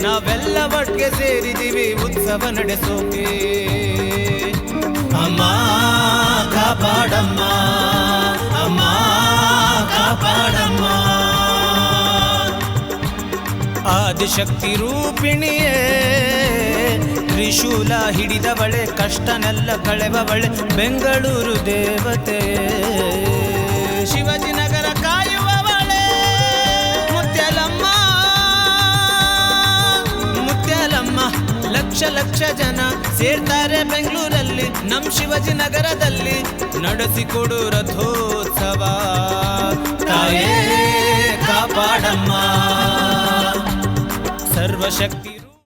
ನಾವೆಲ್ಲ ಒಟ್ಟಿಗೆ ಸೇರಿದೀವಿ ಉತ್ಸವ ನಡೆಸೋಕೆ. ಅಮ್ಮ ಕಾಪಾಡಮ್ಮ, ಅಮ್ಮ ಕಾಪಾಡಮ್ಮ. ಆದಿಶಕ್ತಿ ರೂಪಿಣಿಯೇ ತ್ರಿಶೂಲ ಹಿಡಿದವಳೆ, ಕಷ್ಟನೆಲ್ಲ ಕಳೆವವಳೆ ಬೆಂಗಳೂರು ದೇವತೆ. ಶಿವಾಜಿನಗರ ಕಾಯುವವಳೆ ಮುತ್ಯಾಲಮ್ಮ, ಮುತ್ಯಾಲಮ್ಮ. ಲಕ್ಷ ಲಕ್ಷ ಜನ ಸೇರ್ತಾರೆ ಬೆಂಗಳೂರಲ್ಲಿ, ನಮ್ ಶಿವಾಜಿನಗರದಲ್ಲಿ ನಡೆಸಿಕೊಡು ರಥೋತ್ಸವ. ತಾಯೇ ಕಾಪಾಡಮ್ಮ, ಸರ್ವಶಕ್ತಿ